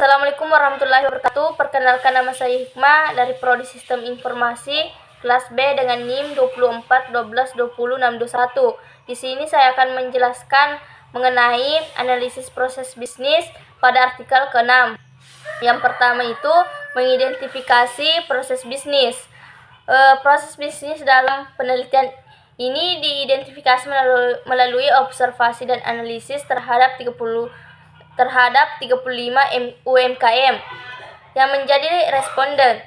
Assalamualaikum warahmatullahi wabarakatuh. Perkenalkan, nama saya Hikmah dari Prodi Sistem Informasi kelas B dengan NIM 24122061. Di sini saya akan menjelaskan mengenai analisis proses bisnis pada artikel ke-6. Yang pertama itu mengidentifikasi proses bisnis. Proses bisnis dalam penelitian ini diidentifikasi melalui observasi dan analisis terhadap 35 UMKM yang menjadi responden.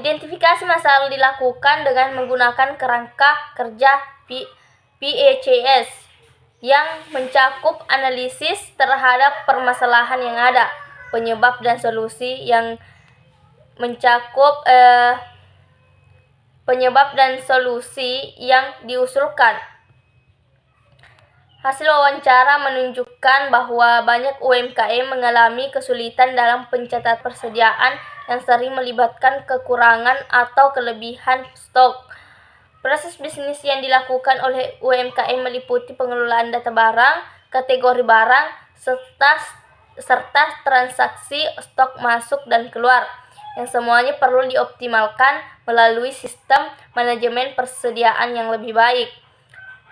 Identifikasi masalah dilakukan dengan menggunakan kerangka kerja PECS yang mencakup analisis terhadap permasalahan yang ada, penyebab dan solusi yang mencakup penyebab dan solusi yang diusulkan. Hasil wawancara menunjukkan bahwa banyak UMKM mengalami kesulitan dalam pencatatan persediaan yang sering melibatkan kekurangan atau kelebihan stok. Proses bisnis yang dilakukan oleh UMKM meliputi pengelolaan data barang, kategori barang, serta transaksi stok masuk dan keluar, yang semuanya perlu dioptimalkan melalui sistem manajemen persediaan yang lebih baik.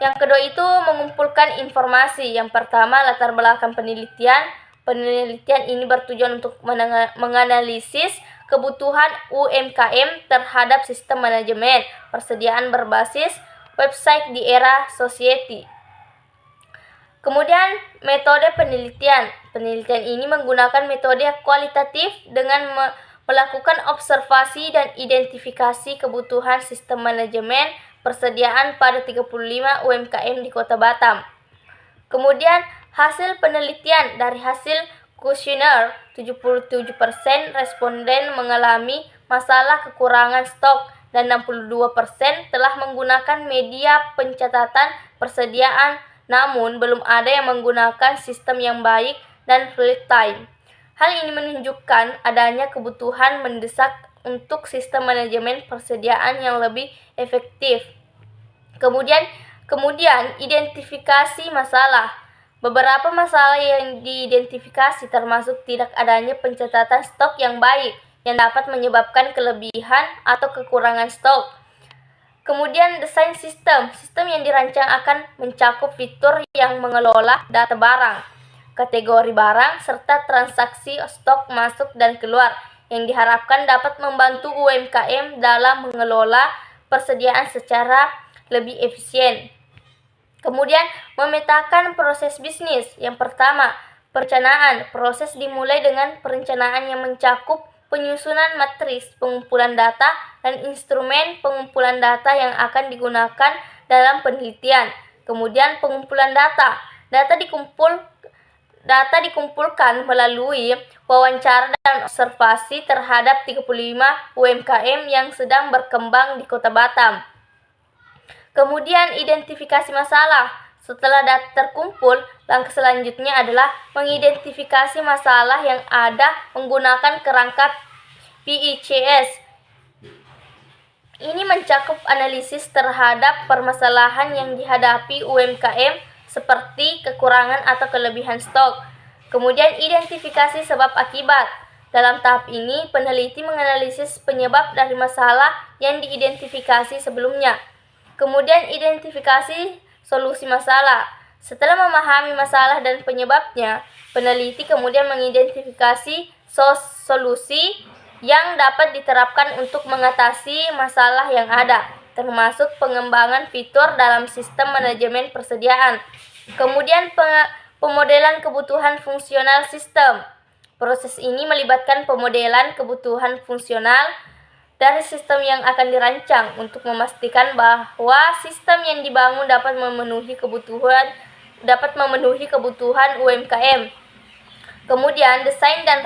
Yang kedua itu mengumpulkan informasi. Yang pertama, latar belakang penelitian. Penelitian ini bertujuan untuk menganalisis kebutuhan UMKM terhadap sistem manajemen persediaan berbasis website di era society. Kemudian, metode penelitian. Penelitian ini menggunakan metode kualitatif dengan melakukan observasi dan identifikasi kebutuhan sistem manajemen persediaan pada 35 UMKM di Kota Batam. Kemudian hasil penelitian. Dari hasil kuesioner, 77% responden mengalami masalah kekurangan stok dan 62% telah menggunakan media pencatatan persediaan, namun belum ada yang menggunakan sistem yang baik dan real time. Hal ini menunjukkan adanya kebutuhan mendesak untuk sistem manajemen persediaan yang lebih efektif. Kemudian identifikasi masalah. Beberapa masalah yang diidentifikasi termasuk tidak adanya pencatatan stok yang baik yang dapat menyebabkan kelebihan atau kekurangan stok. Kemudian desain sistem. Sistem yang dirancang akan mencakup fitur yang mengelola data barang, kategori barang, serta transaksi stok masuk dan keluar, yang diharapkan dapat membantu UMKM dalam mengelola persediaan secara lebih efisien. Kemudian, memetakan proses bisnis. Yang pertama, perencanaan. Proses dimulai dengan perencanaan yang mencakup penyusunan matris pengumpulan data dan instrumen pengumpulan data yang akan digunakan dalam penelitian. Kemudian, pengumpulan data. Data dikumpulkan melalui wawancara dan observasi terhadap 35 UMKM yang sedang berkembang di Kota Batam. Kemudian identifikasi masalah. Setelah data terkumpul, langkah selanjutnya adalah mengidentifikasi masalah yang ada menggunakan kerangka PECS. Ini mencakup analisis terhadap permasalahan yang dihadapi UMKM seperti kekurangan atau kelebihan stok. Kemudian identifikasi sebab akibat. Dalam tahap ini, peneliti menganalisis penyebab dari masalah yang diidentifikasi sebelumnya. Kemudian identifikasi solusi masalah. Setelah memahami masalah dan penyebabnya, peneliti kemudian mengidentifikasi solusi yang dapat diterapkan untuk mengatasi masalah yang ada, termasuk pengembangan fitur dalam sistem manajemen persediaan. Kemudian pemodelan kebutuhan fungsional sistem. Proses ini melibatkan pemodelan kebutuhan fungsional dari sistem yang akan dirancang untuk memastikan bahwa sistem yang dibangun dapat memenuhi kebutuhan UMKM. Kemudian desain dan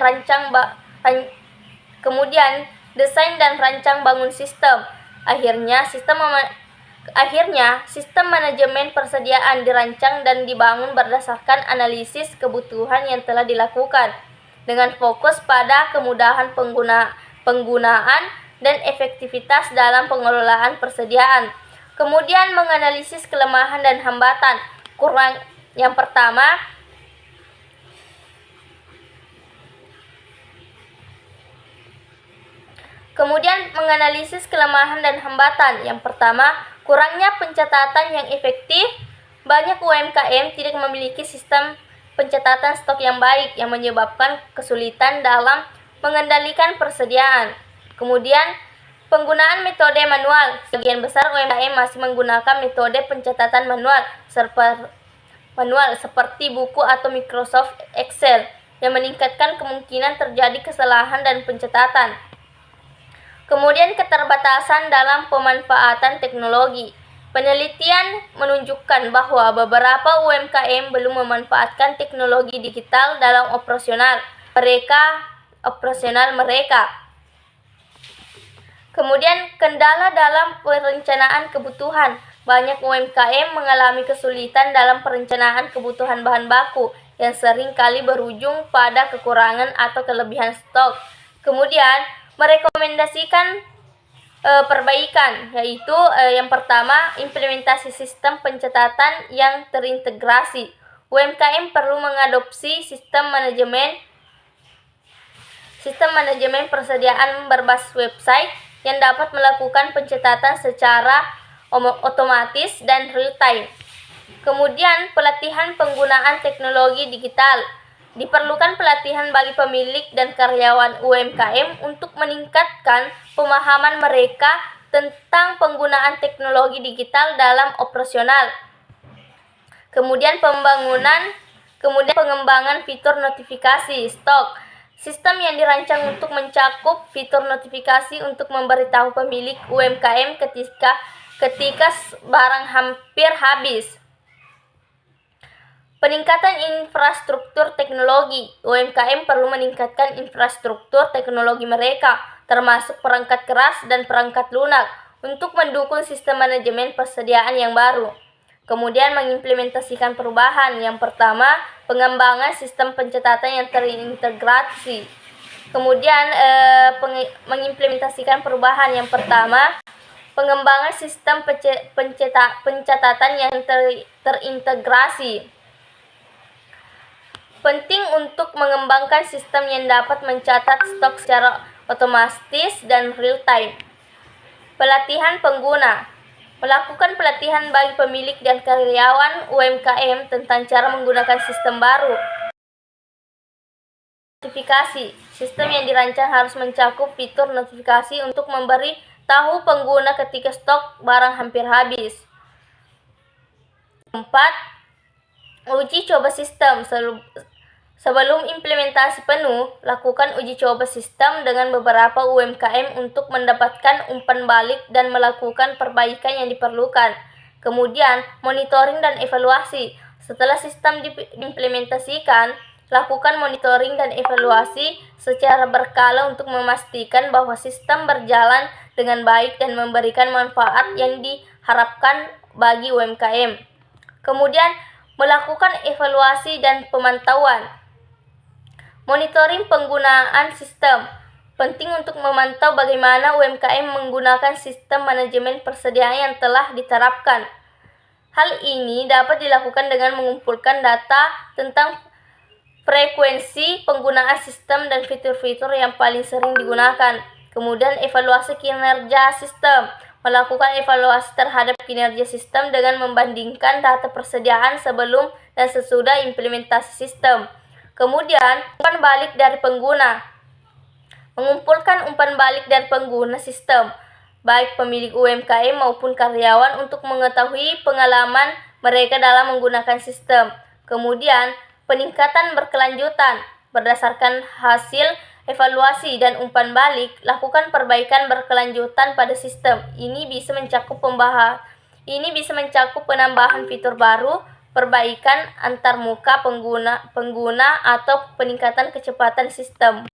rancang bangun sistem. Akhirnya sistem manajemen persediaan dirancang dan dibangun berdasarkan analisis kebutuhan yang telah dilakukan dengan fokus pada kemudahan penggunaan dan efektivitas dalam pengelolaan persediaan. Kemudian menganalisis kelemahan dan hambatan. Yang pertama, Kemudian menganalisis kelemahan dan hambatan. Yang pertama, kurangnya pencatatan yang efektif. Banyak UMKM tidak memiliki sistem pencatatan stok yang baik yang menyebabkan kesulitan dalam mengendalikan persediaan. Kemudian, penggunaan metode manual. Sebagian besar UMKM masih menggunakan metode pencatatan manual seperti buku atau Microsoft Excel yang meningkatkan kemungkinan terjadi kesalahan dan pencatatan. Kemudian keterbatasan dalam pemanfaatan teknologi. Penelitian menunjukkan bahwa beberapa UMKM belum memanfaatkan teknologi digital dalam operasional mereka. Kemudian kendala dalam perencanaan kebutuhan. Banyak UMKM mengalami kesulitan dalam perencanaan kebutuhan bahan baku yang sering kali berujung pada kekurangan atau kelebihan stok. Kemudian merekomendasikan perbaikan, yaitu yang pertama, implementasi sistem pencatatan yang terintegrasi. UMKM perlu mengadopsi sistem manajemen persediaan berbasis website yang dapat melakukan pencatatan secara otomatis dan real time. Kemudian pelatihan penggunaan teknologi digital. Diperlukan pelatihan bagi pemilik dan karyawan UMKM untuk meningkatkan pemahaman mereka tentang penggunaan teknologi digital dalam operasional. Kemudian pengembangan fitur notifikasi stok. Sistem yang dirancang untuk mencakup fitur notifikasi untuk memberitahu pemilik UMKM ketika barang hampir habis. Peningkatan infrastruktur teknologi. UMKM perlu meningkatkan infrastruktur teknologi mereka, termasuk perangkat keras dan perangkat lunak, untuk mendukung sistem manajemen persediaan yang baru. Kemudian mengimplementasikan perubahan. Yang pertama, pengembangan sistem pencatatan yang terintegrasi. Kemudian mengimplementasikan perubahan. Yang pertama, pengembangan sistem pencatatan yang terintegrasi. Penting untuk mengembangkan sistem yang dapat mencatat stok secara otomatis dan real time. Pelatihan pengguna. Melakukan pelatihan bagi pemilik dan karyawan UMKM tentang cara menggunakan sistem baru. Notifikasi. Sistem yang dirancang harus mencakup fitur notifikasi untuk memberi tahu pengguna ketika stok barang hampir habis. 4. Uji coba sistem. Sebelum implementasi penuh, lakukan uji coba sistem dengan beberapa UMKM untuk mendapatkan umpan balik dan melakukan perbaikan yang diperlukan. Kemudian, monitoring dan evaluasi. Setelah sistem diimplementasikan, lakukan monitoring dan evaluasi secara berkala untuk memastikan bahwa sistem berjalan dengan baik dan memberikan manfaat yang diharapkan bagi UMKM. Kemudian, melakukan evaluasi dan pemantauan. Monitoring penggunaan sistem. Penting untuk memantau bagaimana UMKM menggunakan sistem manajemen persediaan yang telah diterapkan. Hal ini dapat dilakukan dengan mengumpulkan data tentang frekuensi penggunaan sistem dan fitur-fitur yang paling sering digunakan. Kemudian evaluasi kinerja sistem. Melakukan evaluasi terhadap kinerja sistem dengan membandingkan data persediaan sebelum dan sesudah implementasi sistem. Kemudian, umpan balik dari pengguna. Mengumpulkan umpan balik dari pengguna sistem, baik pemilik UMKM maupun karyawan, untuk mengetahui pengalaman mereka dalam menggunakan sistem. Kemudian, peningkatan berkelanjutan. Berdasarkan hasil evaluasi dan umpan balik, lakukan perbaikan berkelanjutan pada sistem. Ini bisa mencakup penambahan fitur baru, perbaikan antarmuka pengguna atau peningkatan kecepatan sistem.